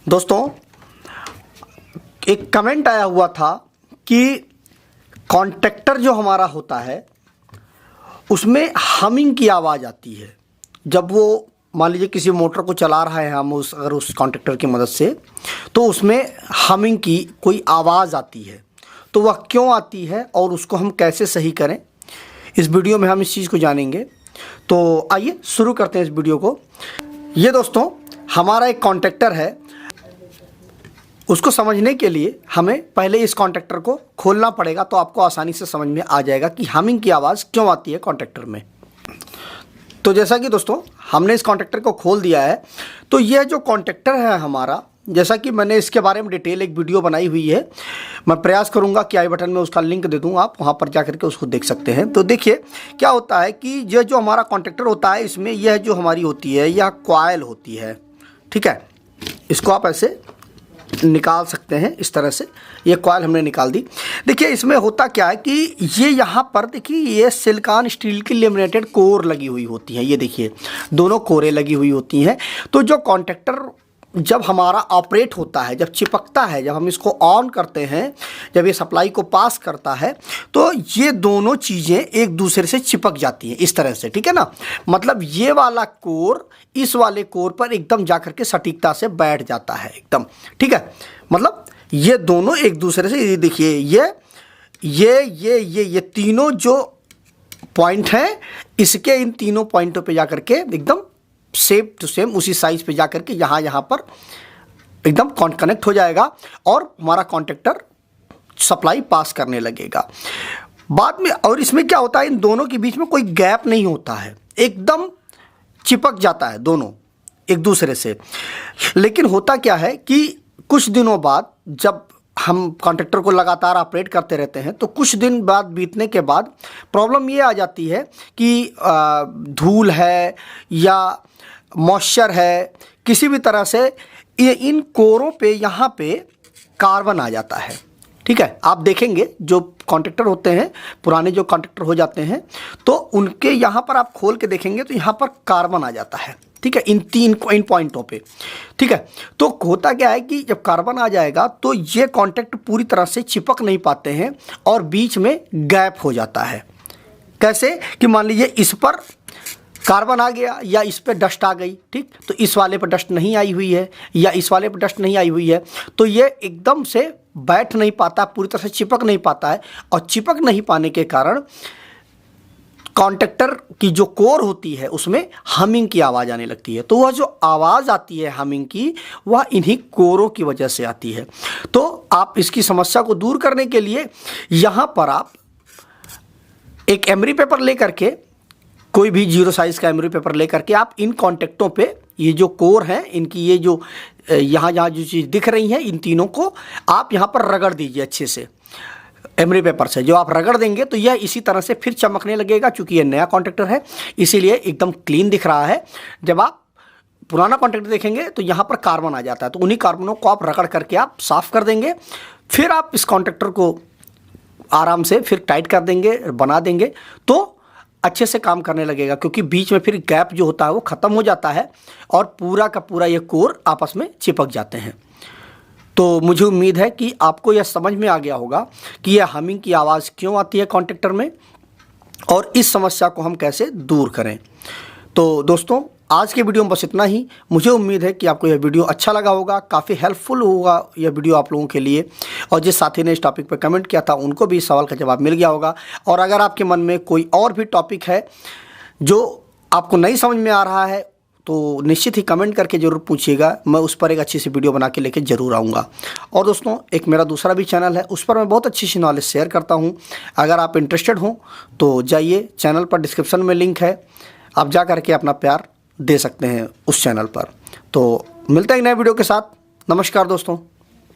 दोस्तों, एक कमेंट आया हुआ था कि कॉन्टैक्टर जो हमारा होता है उसमें हमिंग की आवाज़ आती है। जब वो मान लीजिए किसी मोटर को चला रहा है हम अगर उस कॉन्टैक्टर की मदद से, तो उसमें हमिंग की कोई आवाज़ आती है। तो वह क्यों आती है और उसको हम कैसे सही करें, इस वीडियो में हम इस चीज़ को जानेंगे। तो आइए शुरू करते हैं इस वीडियो को। ये दोस्तों हमारा एक कॉन्टैक्टर है, उसको समझने के लिए हमें पहले इस कॉन्टैक्टर को खोलना पड़ेगा, तो आपको आसानी से समझ में आ जाएगा कि हमिंग की आवाज़ क्यों आती है कॉन्टैक्टर में। तो जैसा कि दोस्तों हमने इस कॉन्टैक्टर को खोल दिया है, तो यह जो कॉन्टैक्टर है हमारा, जैसा कि मैंने इसके बारे में डिटेल एक वीडियो बनाई हुई है, मैं प्रयास करूंगा कि आई बटन में उसका लिंक दे दूं, आप वहां पर जाकर के उसको देख सकते हैं। तो देखिए क्या होता है कि यह जो हमारा कॉन्टैक्टर होता है, इसमें यह जो हमारी होती है यह कॉइल होती है, ठीक है। इसको आप ऐसे निकाल सकते हैं, इस तरह से ये कॉइल हमने निकाल दी। देखिए इसमें होता क्या है कि ये यहाँ पर देखिए ये सिलिकॉन स्टील की लेमिनेटेड कोर लगी हुई होती है। ये देखिए दोनों कोरें लगी हुई होती हैं। तो जो कॉन्टैक्टर जब हमारा ऑपरेट होता है, जब चिपकता है, जब हम इसको ऑन करते हैं, जब ये सप्लाई को पास करता है, तो ये दोनों चीज़ें एक दूसरे से चिपक जाती हैं इस तरह से, ठीक है ना। मतलब ये वाला कोर इस वाले कोर पर एकदम जाकर के सटीकता से बैठ जाता है एकदम, ठीक है। मतलब ये दोनों एक दूसरे से, ये देखिए ये तीनों जो पॉइंट हैं, इसके इन तीनों पॉइंटों पे जाकर के एकदम सेम टू सेम उसी साइज पे जाकर के यहाँ पर एकदम कनेक्ट हो जाएगा और हमारा कॉन्टैक्टर सप्लाई पास करने लगेगा बाद में। और इसमें क्या होता है, इन दोनों के बीच में कोई गैप नहीं होता है, एकदम चिपक जाता है दोनों एक दूसरे से। लेकिन होता क्या है कि कुछ दिनों बाद जब हम कॉन्टैक्टर को लगातार ऑपरेट करते रहते हैं, तो कुछ दिन बाद बीतने के बाद प्रॉब्लम ये आ जाती है कि धूल है या मॉइस्चर है, किसी भी तरह से ये इन कोरों पे यहाँ पे कार्बन आ जाता है, ठीक है। आप देखेंगे जो कॉन्टैक्टर होते हैं, पुराने जो कॉन्टैक्टर हो जाते हैं, तो उनके यहाँ पर आप खोल के देखेंगे तो यहाँ पर कार्बन आ जाता है, ठीक है, इन पॉइंटों पे, ठीक है। तो होता क्या है कि जब कार्बन आ जाएगा तो ये कॉन्टैक्ट पूरी तरह से चिपक नहीं पाते हैं और बीच में गैप हो जाता है। कैसे कि मान लीजिए इस पर कार्बन आ गया या इस पे डस्ट आ गई, ठीक, तो इस वाले पर डस्ट नहीं आई हुई है या इस वाले पर डस्ट नहीं आई हुई है, तो ये एकदम से बैठ नहीं पाता, पूरी तरह से चिपक नहीं पाता है। और चिपक नहीं पाने के कारण कॉन्टैक्टर की जो कोर होती है उसमें हमिंग की आवाज़ आने लगती है। तो वह जो आवाज़ आती है हमिंग की, वह इन्हीं कोरों की वजह से आती है। तो आप इसकी समस्या को दूर करने के लिए यहाँ पर आप एक एमरी पेपर लेकर के, कोई भी 0 साइज़ का एमरी पेपर लेकर के आप इन कॉन्टैक्टों पे ये जो कोर हैं, इनकी ये जो यहाँ जो चीज़ दिख रही है, इन तीनों को आप यहाँ पर रगड़ दीजिए अच्छे से एमरी पेपर से। जो आप रगड़ देंगे तो यह इसी तरह से फिर चमकने लगेगा, क्योंकि ये नया कॉन्टैक्टर है इसीलिए एकदम क्लीन दिख रहा है। जब आप पुराना कॉन्टैक्टर देखेंगे तो यहाँ पर कार्बन आ जाता है, तो उन्हीं कार्बनों को आप रगड़ करके आप साफ़ कर देंगे। फिर आप इस कॉन्टैक्टर को आराम से फिर टाइट कर देंगे, बना देंगे, तो अच्छे से काम करने लगेगा, क्योंकि बीच में फिर गैप जो होता है वो ख़त्म हो जाता है और पूरा का पूरा ये कोर आपस में चिपक जाते हैं। तो मुझे उम्मीद है कि आपको यह समझ में आ गया होगा कि यह हमिंग की आवाज़ क्यों आती है कॉन्टैक्टर में और इस समस्या को हम कैसे दूर करें। तो दोस्तों आज के वीडियो में बस इतना ही। मुझे उम्मीद है कि आपको यह वीडियो अच्छा लगा होगा, काफ़ी हेल्पफुल होगा यह वीडियो आप लोगों के लिए। और जिस साथी ने इस टॉपिक पर कमेंट किया था उनको भी इस सवाल का जवाब मिल गया होगा। और अगर आपके मन में कोई और भी टॉपिक है जो आपको नहीं समझ में आ रहा है, तो निश्चित ही कमेंट करके ज़रूर पूछिएगा, मैं उस पर एक अच्छी सी वीडियो बना के लेके ज़रूर आऊँगा। और दोस्तों एक मेरा दूसरा भी चैनल है, उस पर मैं बहुत अच्छी सी नॉलेज शेयर करता हूँ। अगर आप इंटरेस्टेड हों तो जाइए, चैनल पर डिस्क्रिप्शन में लिंक है, आप जा करके अपना प्यार दे सकते हैं उस चैनल पर। तो मिलते हैं एक नए वीडियो के साथ। नमस्कार दोस्तों।